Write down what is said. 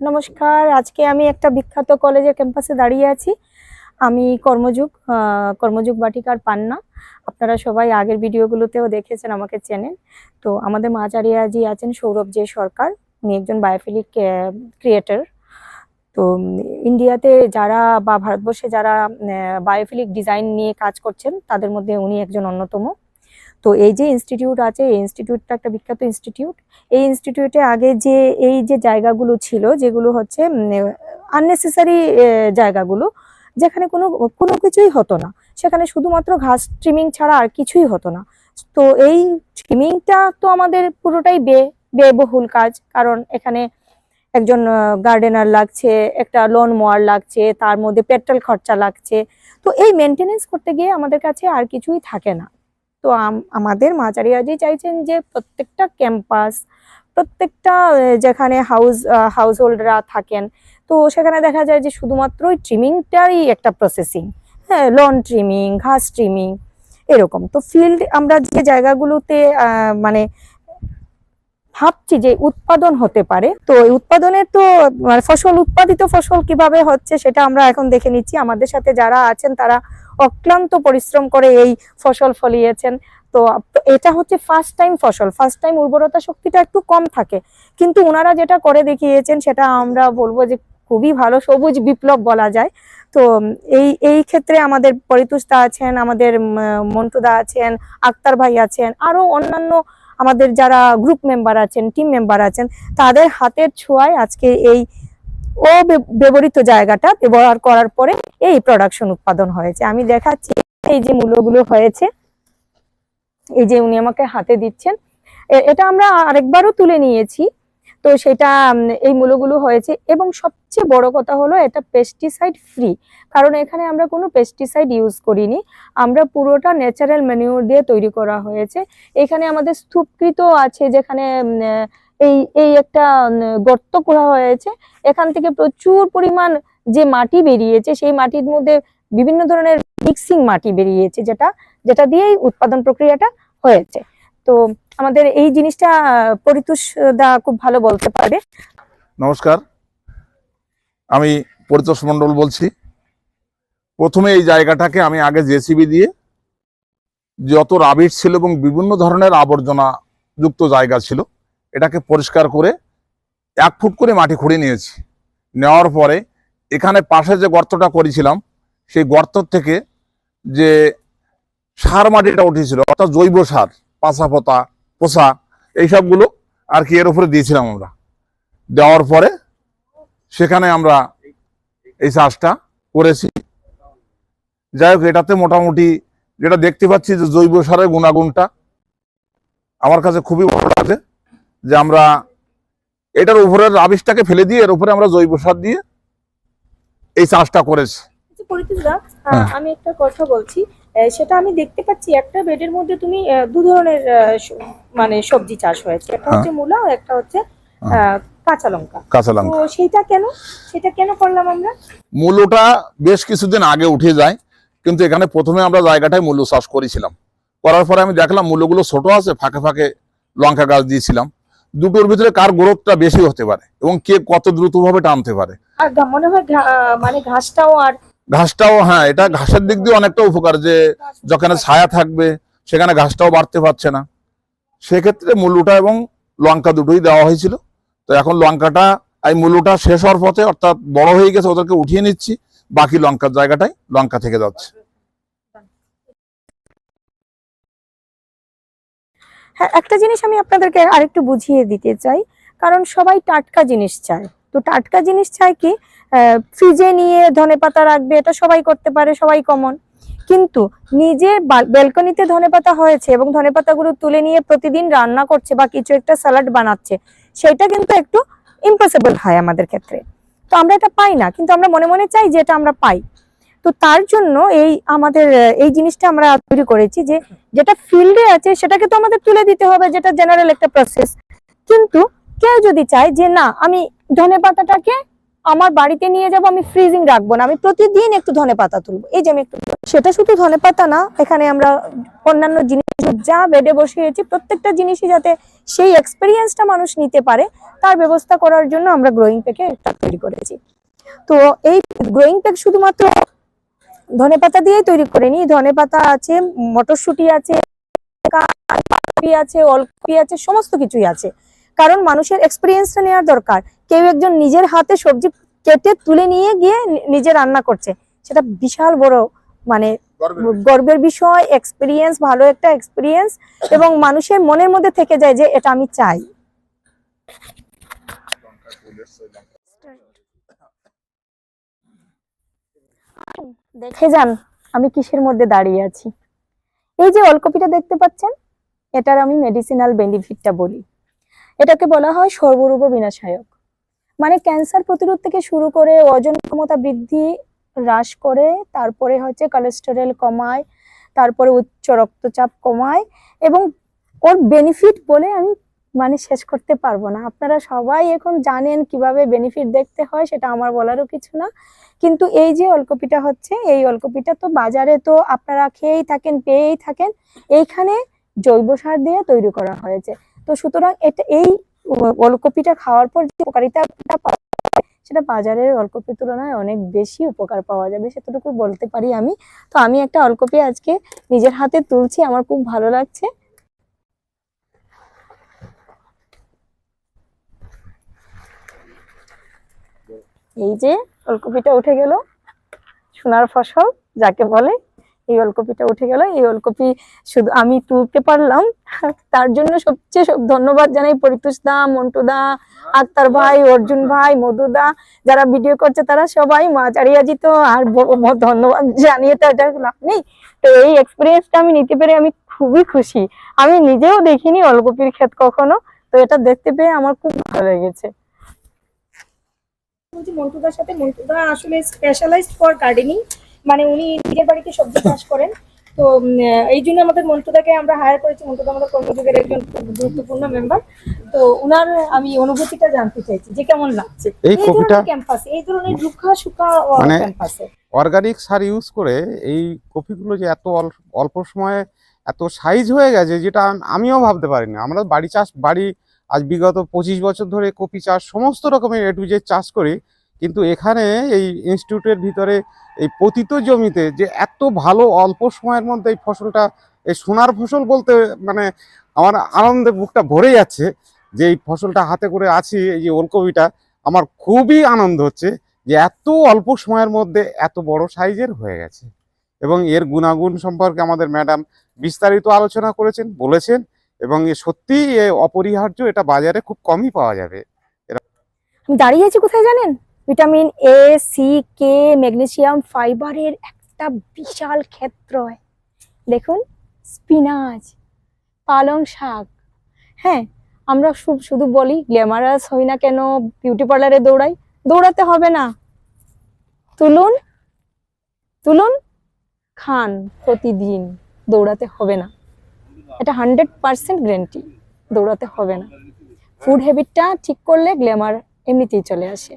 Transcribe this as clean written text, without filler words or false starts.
নমস্কার। আজকে আমি একটা বিখ্যাত কলেজের ক্যাম্পাসে দাঁড়িয়ে আছি। আমি কর্মযুগ বাটিকার পান্না। আপনারা সবাই আগের ভিডিওগুলোতেও দেখেছেন, আমাকে চেনেন। তো আমাদের মাঝারিয়াজি আছেন সৌরভ জে সরকার। উনি একজন বায়োফিলিক ক্রিয়েটর। তো ইন্ডিয়াতে যারা বা ভারতবর্ষে যারা বায়োফিলিক ডিজাইন নিয়ে কাজ করছেন তাদের মধ্যে উনি একজন অন্যতম। তো এই যে ইনস্টিটিউট আছে, এই ইনস্টিটিউটটা একটা বিখ্যাত ইনস্টিটিউট। এই ইনস্টিটিউটে আগে যে এই যে জায়গাগুলো ছিল, যেগুলো হচ্ছে আননেসেসারি জায়গাগুলো, যেখানে কোনো কোনো কিছুই হতো না, সেখানে শুধুমাত্র ঘাস ট্রিমিং ছাড়া আর কিছুই হতো না। তো এই ট্রিমিংটা তো আমাদের পুরোটাই ব্যয়বহুল কাজ, কারণ এখানে একজন গার্ডেনার লাগছে, একটা লন মোয়ার লাগছে, তার মধ্যে পেট্রোল খরচা লাগছে। তো এই মেনটেনেন্স করতে গিয়ে আমাদের কাছে আর কিছুই থাকে না। তো আমাদের মাঝারিয়াজি চাইছেন যে প্রত্যেকটা ক্যাম্পাস, প্রত্যেকটা যেখানে হাউস হোল্ডরা থাকেন, তো সেখানে দেখা যায় যে শুধুমাত্র ওই ট্রিমিংটাই একটা প্রসেসিং। হ্যাঁ, লন ট্রিমিং, ঘাস ট্রিমিং, এরকম। তো ফিল্ড আমরা যে জায়গাগুলোতে মানে ভাবছি যে উৎপাদন হতে পারে, তো এই উৎপাদনের তো মানে উৎপাদিত ফসল কিভাবে হচ্ছে সেটা আমরা এখন দেখে নিচ্ছি। আমাদের সাথে যারা আছেন তারা অক্লান্ত পরিশ্রম করে এই ফসল ফলিয়েছেন। তো এটা হচ্ছে ফার্স্ট টাইম উর্বরতা শক্তিটা একটু কম থাকে, কিন্তু ওনারা যেটা করে দেখিয়েছেন সেটা আমরা বলবো যে খুবই ভালো, সবুজ বিপ্লব বলা যায়। তো এই ক্ষেত্রে আমাদের পরিতোষদা আছেন, আমাদের মন্টুদা আছেন, আক্তার ভাই আছেন, আরো অন্যান্য আমাদের যারা গ্রুপ মেম্বার আছেন, টিম মেম্বার আছেন, তাদের হাতের ছোঁয়ায় আজকে এই অব্যবহৃত জায়গাটা ব্যবহার করার পরে এই প্রোডাকশন উৎপাদন হয়েছে। আমি দেখাচ্ছি এই যে মূল্যগুলো হয়েছে, এই যে উনি আমাকে হাতে দিচ্ছেন, এটা আমরা আরেকবারও তুলে নিয়েছি। তো সেটা এই মূল্যগুলো হয়েছে, এবং সবচেয়ে বড় কথা হলো এটা পেস্টিসাইড ফ্রি, কারণ এখানে আমরা কোনো পেস্টিসাইড ইউজ করিনি। আমরা পুরোটা ন্যাচারাল ম্যানিউর দিয়ে তৈরি করা হয়েছে। এখানে আমাদের স্তূপকৃত আছে, যেখানে এই এই একটা গর্ত করা হয়েছে। এখান থেকে প্রচুর পরিমাণ যে মাটি বেরিয়েছে, সেই মাটির মধ্যে বিভিন্ন ধরনের মিক্সিং মাটি বেরিয়েছে, যেটা যেটা দিয়েই উৎপাদন প্রক্রিয়াটা হয়েছে। তো আমাদের এই জিনিসটা পরিতোষ দা খুব ভালো বলতে পারবে। নমস্কার, আমি পরিতোষ মণ্ডল বলছি। প্রথমে এই জায়গাটাকে আমি আগে জেসিবি দিয়ে যত রাবিশ ছিল এবং বিভিন্ন ধরনের আবর্জনা যুক্ত জায়গা ছিল, এটাকে পরিষ্কার করে 1 ফুট করে মাটি খুঁড়ে নিয়েছি। নেওয়ার পরে এখানে পাশে যে গর্তটা করেছিলাম, সেই গর্ত থেকে যে সার মাটিটা উঠেছিল, অর্থাৎ জৈব সার, পাঁচা পোতা পোষা, এইসবগুলো আর কি এর উপরে দিয়েছিলাম আমরা। দেওয়ার পরে সেখানে আমরা এই চাষটা করেছি। যাই হোক, এটাতে মোটামুটি যেটা দেখতে পাচ্ছি যে জৈব সারের গুণাগুণটা আমার কাছে খুবই ভালো লাগে, যে আমরা এটার উপরের রাবিশটাকে ফেলে দিয়ে এর উপরে আমরা জৈব সার দিয়ে এই চাষটা করেছি। আমি একটা কথা বলছি, সেটা আমি দেখতে পাচ্ছি একটা বেডের মধ্যে তুমি 2 ধরনের মানে সবজি চাষ হয়েছে, একটা হচ্ছে মূলা, একটা হচ্ছে কাঁচা লঙ্কা। তো সেটা কেন করলাম আমরা? মূলোটা বেশ কিছুদিন আগে উঠে যায়, কিন্তু এখানে প্রথমে আমরা জায়গাটায় মূল্য চাষ করেছিলাম। করার পরে আমি দেখলাম মূল্যগুলো ছোট আছে, ফাঁকে ফাঁকে লঙ্কা গাছ দিয়েছিলাম। দুটোর ভিতরে কার গ্রোথটা বেশি হতে পারে এবং কে কত দ্রুতভাবে টানতে পারে। আর মনে হয় মানে ঘাসটাও, হ্যাঁ, এটা ঘাসের দিক দিয়ে অনেকটা উপকার, যে যেখানে ছায়া থাকবে সেখানে ঘাসটাও বাড়তে পারছে না। সেক্ষেত্রে মূল্যটা এবং লঙ্কা দুটোই দেওয়া হয়েছিল। তো এখন লঙ্কাটা, এই মূল্যটা শেষ হওয়ার পথে, অর্থাৎ বড় হয়ে গেছে, ওদেরকে উঠিয়ে নিচ্ছি, বাকি লঙ্কার জায়গাটাই লঙ্কা থেকে যাচ্ছে। হ্যাঁ, একটা জিনিস আমি আপনাদেরকে আরেকটু বুঝিয়ে দিতে চাই, কারণ সবাই টাটকা জিনিস চায়। তো টাটকা জিনিস চায় কি, ফ্রিজে নিয়ে ধনেপাতা রাখবে, এটা সবাই করতে পারে, সবাই কমন। কিন্তু নিজের ব্যালকনিতে ধনেপাতা হয়েছে এবং ধনেপাতাগুলো তুলে নিয়ে প্রতিদিন রান্না করছে বা কিছু একটা স্যালাড বানাচ্ছে, সেটা কিন্তু একটু ইম্পসিবল হয় আমাদের ক্ষেত্রে। তো আমরা এটা পাই না, কিন্তু আমরা মনে মনে চাই যে এটা আমরা পাই। তো তার জন্য আমাদের এই জিনিসটা আমরা তৈরি করেছি, যে যেটা ফিল্ডে আছে সেটাকে তো আমাদের তুলে দিতে হবে, যেটা জেনারেল একটা প্রসেস। কিন্তু কেউ যদি চায় যে না, আমি ধনেপাতাটাকে আমার বাড়িতে নিয়ে যাব, আমি ফ্রিজিং রাখবো না, আমি প্রতিদিন একটু ধনেপাতা তুলবো। এই যে আমি একটু, সেটা শুধু ধনেপাতা না, এখানে আমরা অন্যান্য জিনিস যা বেডে বসিয়েছি প্রত্যেকটা জিনিসই যাতে সেই এক্সপিরিয়েন্সটা মানুষ নিতে পারে তার ব্যবস্থা করার জন্য আমরা গ্রোয়িং প্যাকে একটা তৈরি করেছি। তো এই গ্রোয়িং প্যাক শুধুমাত্র ধনেপাতা দিয়েই তৈরি করিনি, ধনেপাতা আছে, মটরশুঁটি আছে, কপি আছে, ওলকপি আছে, সমস্ত কিছুই আছে। কারণ মানুষের এক্সপিরিয়েন্সটা নেওয়ার দরকার। কেউ একজন নিজের হাতে সবজি কেটে তুলে নিয়ে গিয়ে নিজে রান্না করছে, সেটা বিশাল বড় মানে গর্বের বিষয়, এক্সপিরিয়েন্স, ভালো একটা এক্সপিরিয়েন্স, এবং মানুষের মনের মধ্যে থেকে যায় যে এটা আমি চাই। দেখে যান আমি কিসের মধ্যে দাঁড়িয়ে আছি। এই যে ওলকপিটা দেখতে পাচ্ছেন, এটার আমি মেডিসিনাল বেনিফিটটা বলি। এটাকে বলা হয় সর্বরোগ বিনাশায়ক। মানে ক্যান্সার প্রতিরোধ থেকে শুরু করে ওজন ক্ষমতা বৃদ্ধি, হ্রাস করে, তারপরে হচ্ছে কোলেস্টেরল কমায়, তারপরে উচ্চ রক্তচাপ কমায়, এবং ওর বেনিফিট বলে আমি মানে শেষ করতে পারবো না। আপনারা সবাই এখন জানেন কিভাবে বেনিফিট দেখতে হয়, সেটা আমার বলারও কিছু না। কিন্তু এই যে ওলকপিটা হচ্ছে, এই ওলকপিটা তো বাজারে তো আপনারা খেয়েই থাকেন, পেয়েই থাকেন। এইখানে জৈব সার দিয়ে তৈরি করা হয়েছে। তো সুতরাং এটা এই ওলকপিটা খাওয়ার পর যে উপকারিতাটা পাওয়া যায়, সেটা বাজারের ওলকপির তুলনায় অনেক বেশি উপকার পাওয়া যাবে, সেটুকু বলতে পারি আমি। তো আমি একটা ওলকপি আজকে নিজের হাতে তুলছি, আমার খুব ভালো লাগছে। এই যে ওলকপিটা উঠে গেল, সোনার ফসল যাকে বলে, এই ওলকপিটা উঠে গেল। এই ওলকপি শুধু আমি তুলতে পারলাম, তার জন্য সবচেয়ে ধন্যবাদ জানাই পরিতোষ দা, মন্টু দা, আক্তার ভাই, অর্জুন ভাই, মধু দা, যারা ভিডিও করছে তারা সবাই, মা চারিয়াজি তো আর ধন্যবাদ জানিয়ে তো এটা লাভ নেই। তো এই এক্সপিরিয়েন্সটা আমি নিতে পেরে আমি খুবই খুশি। আমি নিজেও দেখিনি ওলকপির ক্ষেত কখনো, তো এটা দেখতে পেয়ে আমার খুব ভালো লেগেছে। মন্টুদার সাথে, মন্টুদা আসলে স্পেশালাইজড ফর গার্ডেনিং, মানে উনি নিজের বাড়িতে সবজি চাষ করেন। তো এই জন্য আমাদের মন্টুদাকে আমরা হায়ার করেছি। মন্টুদা আমাদের কর্মযোগের একজন খুব গুরুত্বপূর্ণ মেম্বার। তো উনার আমি অনুভূতিটা জানতে চাইছি যে কেমন লাগছে এই কপিটা ক্যাম্পাসে, এই ধরনের রুক্ষা শুকা মানে ক্যাম্পাসে অর্গানিক সার ইউজ করে এই কপিগুলো যে এত অল্প সময়ে এত সাইজ হয়ে গেছে, যেটা আমিও ভাবতে পারিনি। আমরা বাড়ি আজ বিগত 25 বছর ধরে কপি চাষ সমস্ত রকমের এ টু জেড চাষ করি, কিন্তু এখানে এই ইনস্টিটিউটের ভিতরে এই পতিত জমিতে যে এত ভালো অল্প সময়ের মধ্যে এই ফসলটা, এই সোনার ফসল বলতে মানে আমার আনন্দে বুকটা ভরে যাচ্ছে যে এই ফসলটা হাতে করে আছি। এই যে ওলকপিটা আমার খুবই আনন্দ হচ্ছে যে এত অল্প সময়ের মধ্যে এত বড় সাইজের হয়ে গেছে, এবং এর গুণাগুণ সম্পর্কে আমাদের ম্যাডাম বিস্তারিত আলোচনা করেছেন, বলেছেন, এবং এ সত্যিই অপরিহার্য, এটা বাজারে খুব কমই পাওয়া যাবে। আমি দাঁড়িয়ে আছি কোথায় জানেন? Vitamin A, C, K, magnesium, ফাইবারের একটা বিশাল ক্ষেত্র। দেখুন, স্পিনাচ, পালং শাক। হ্যাঁ, আমরা শুধু বলি গ্ল্যামারাস হই না কেন, বিউটি পার্লারে দৌড়াই, দৌড়াতে হবে না। তুলুন তুলুন, খান প্রতিদিন, দৌড়াতে হবে না। এটা 100% গ্যারান্টি, দৌড়াতে হবে না। ফুড হ্যাবিটটা ঠিক করলে গ্ল্যামার এমনিতেই চলে আসে।